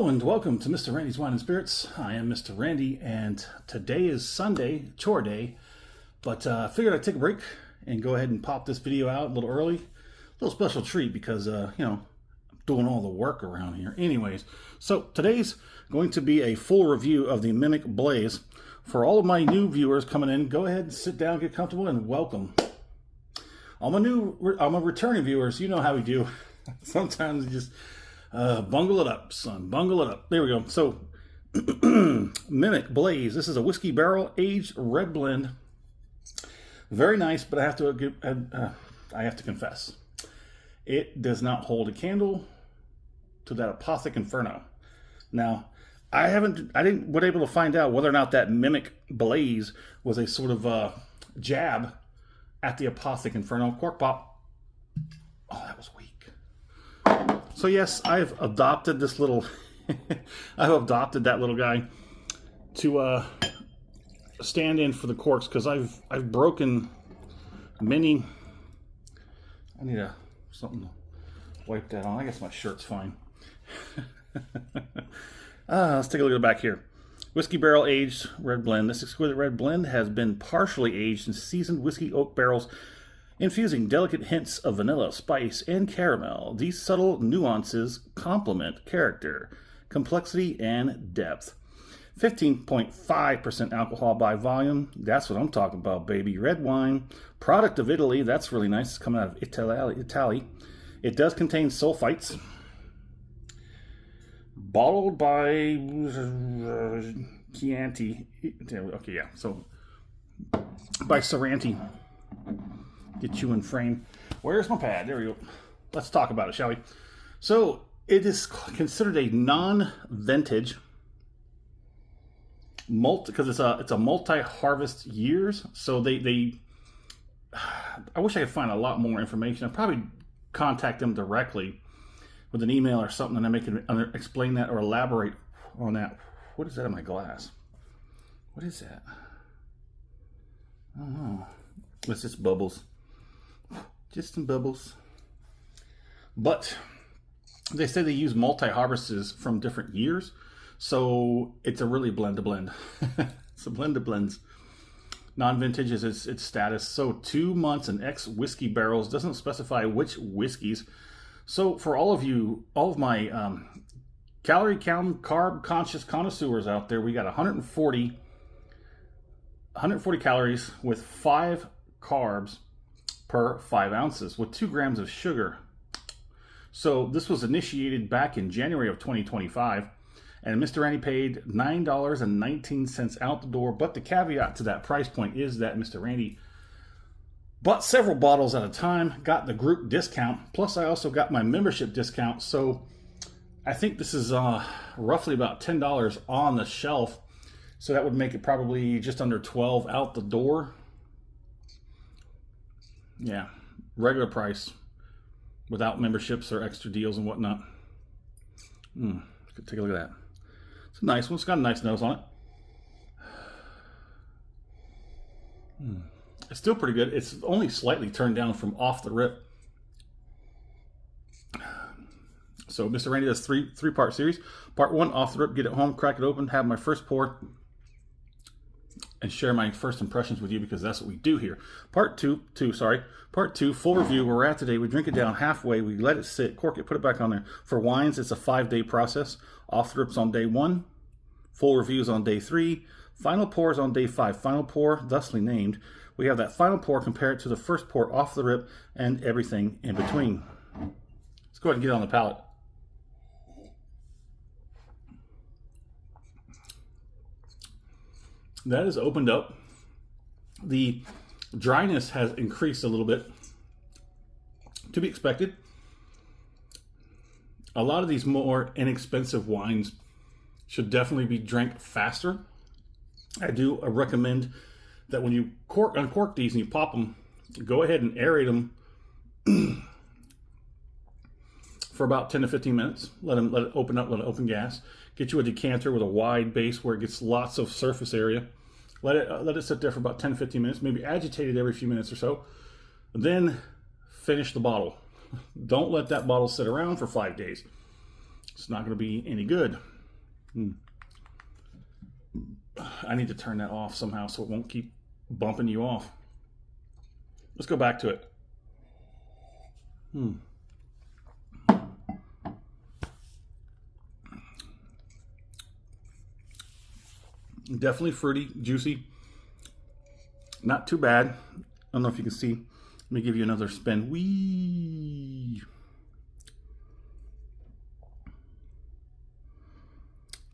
Hello and welcome to Mr. Randy's Wine and Spirits. I am Mr. Randy, and today is Sunday, chore day, but I figured I'd take a break and go ahead and pop this video out a little early. A little special treat because, I'm doing all the work around here. Anyways, so today's going to be a full review of the Mimic Blaze. For all of my new viewers coming in, go ahead and sit down, get comfortable, and welcome. All my returning viewers, you know how we do. Sometimes you just bungle it up, son. Bungle it up. There we go. So, Mimic Blaze. This is a whiskey barrel aged red blend. Very nice, but I have to confess, it does not hold a candle to that Apothic Inferno. Now, I wasn't able to find out whether or not that Mimic Blaze was a sort of jab at the Apothic Inferno. Cork pop. Oh, that was weak. So yes, I've adopted this little, I've adopted that little guy to stand in for the corks, because I've broken many. I need something to wipe that on. I guess my shirt's fine. Let's take a look at the back here. Whiskey barrel aged red blend. This exquisite red blend has been partially aged in seasoned whiskey oak barrels, infusing delicate hints of vanilla, spice, and caramel. These subtle nuances complement character, complexity, and depth. 15.5% alcohol by volume. That's what I'm talking about, baby. Red wine, product of Italy. That's really nice. It's coming out of Italy. It does contain sulfites. Bottled by Chianti. Okay, yeah. So by Saranti. Get you in frame. Where's my pad? There we go. Let's talk about it, shall we? So it is considered a non-vintage because it's a multi-harvest years. So they I wish I could find a lot more information. I'd probably contact them directly with an email or something, and I can explain that or elaborate on that. What is that in my glass? What is that? I don't know. It's just bubbles. Just some bubbles. But they say they use multi-harvests from different years, so it's a really blend to blend. It's a blend of blends. Non-vintage is its status. So 2 months and X whiskey barrels. Doesn't specify which whiskeys. So for all of my calorie count, carb conscious connoisseurs out there, we got 140 calories with 5 carbs per 5 ounces with 2 grams of sugar. So this was initiated back in January of 2025, and Mr. Randy paid $9.19 out the door. But the caveat to that price point is that Mr. Randy bought several bottles at a time, got the group discount, plus I also got my membership discount. So I think this is roughly about $10 on the shelf. So that would make it probably just under $12 out the door. Yeah, regular price without memberships or extra deals and whatnot. Take a look at that. It's a nice one. It's got a nice nose on it. It's still pretty good. It's only slightly turned down from off the rip. So Mr. Randy does three-part series. Part 1, off the rip, get it home, crack it open, have my first pour, and share my first impressions with you, because that's what we do here. Part two, full review. Where we're at today, we drink it down halfway, we let it sit, cork it, put it back on there. For wines, it's a 5-day process. Off the rips on day 1, full reviews on day 3, final pours on day 5. Final pour, thusly named. We have that final pour, compare it to the first pour off the rip, and everything in between. Let's go ahead and get it on the palate. That has opened up. The dryness has increased a little bit, to be expected. A lot of these more inexpensive wines should definitely be drank faster. I do recommend that when you uncork these and you pop them, go ahead and aerate them for about 10 to 15 minutes. Let it open up, let it open gas. Get you a decanter with a wide base where it gets lots of surface area. Let it sit there for about 10 to 15 minutes, maybe agitate it every few minutes or so. Then finish the bottle. Don't let that bottle sit around for 5 days. it's not going to be any good. I need to turn that off somehow so it won't keep bumping you off. Let's go back to it. Definitely fruity, juicy. Not too bad. I don't know if you can see. Let me give you another spin. Whee!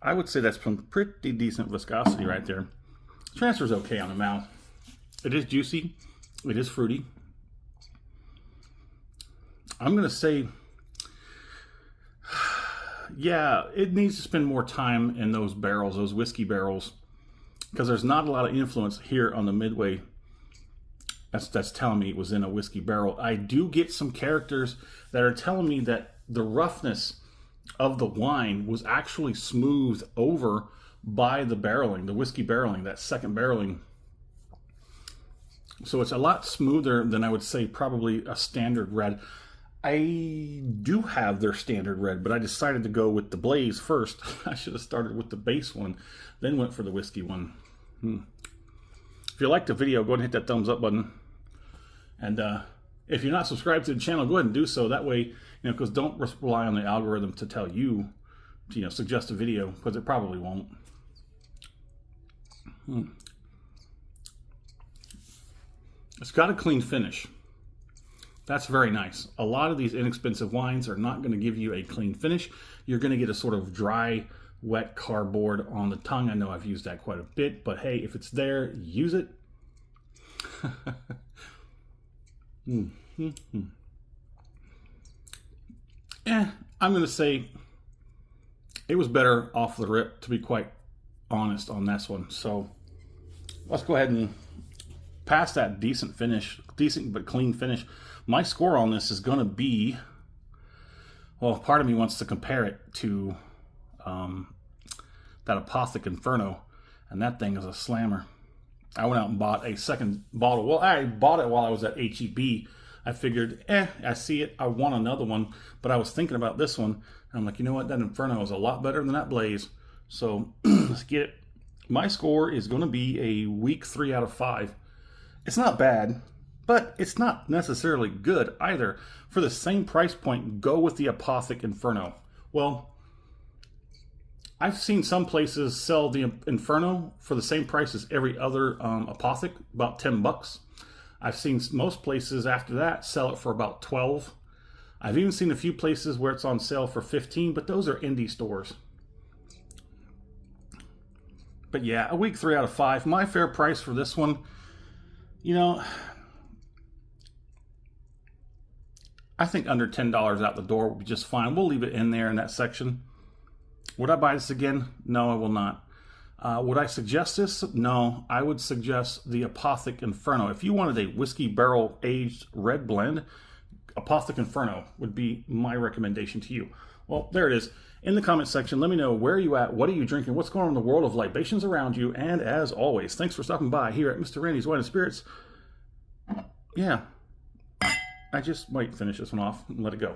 I would say that's some pretty decent viscosity right there. Transfer's okay on the mouth. It is juicy. It is fruity. I'm going to say, yeah, it needs to spend more time in those barrels, those whiskey barrels, because there's not a lot of influence here on the Midway. That's telling me it was in a whiskey barrel. I do get some characters that are telling me that the roughness of the wine was actually smoothed over by the barreling, the whiskey barreling, that second barreling. So it's a lot smoother than I would say probably a standard red. I do have their standard red, but I decided to go with the Blaze first. I should have started with the base one, then went for the whiskey one. If you liked the video, go ahead and hit that thumbs up button. And if you're not subscribed to the channel, go ahead and do so. That way, because don't rely on the algorithm to tell you to, suggest a video, because it probably won't. It's got a clean finish. That's very nice. A lot of these inexpensive wines are not going to give you a clean finish. You're going to get a sort of dry, wet cardboard on the tongue. I know I've used that quite a bit, but hey, if it's there, use it. I'm going to say it was better off the rip, to be quite honest on this one. So let's go ahead and pass that decent but clean finish. My score on this is going to be, well, part of me wants to compare it to that Apothic Inferno, and that thing is a slammer. I went out and bought a second bottle. Well, I bought it while I was at HEB. I figured, I see it, I want another one, but I was thinking about this one, and I'm like, you know what, that Inferno is a lot better than that Blaze, so let's get it. My score is going to be a weak 3 out of 5. It's not bad, but it's not necessarily good either. For the same price point, go with the Apothic Inferno. Well, I've seen some places sell the Inferno for the same price as every other Apothic, about $10. I've seen most places after that sell it for about 12. I've even seen a few places where it's on sale for 15, but those are indie stores. But yeah, a weak 3 out of 5. My fair price for this one, I think under $10 out the door will be just fine. We'll leave it in there in that section. Would I buy this again? No, I will not. Would I suggest this? No, I would suggest the Apothic Inferno. If you wanted a whiskey barrel aged red blend, Apothic Inferno would be my recommendation to you. Well, there it is. In the comment section, let me know where are you at, what are you drinking, what's going on in the world of libations around you, and as always, thanks for stopping by here at Mr. Randy's Wine and Spirits. Yeah, I just might finish this one off and let it go.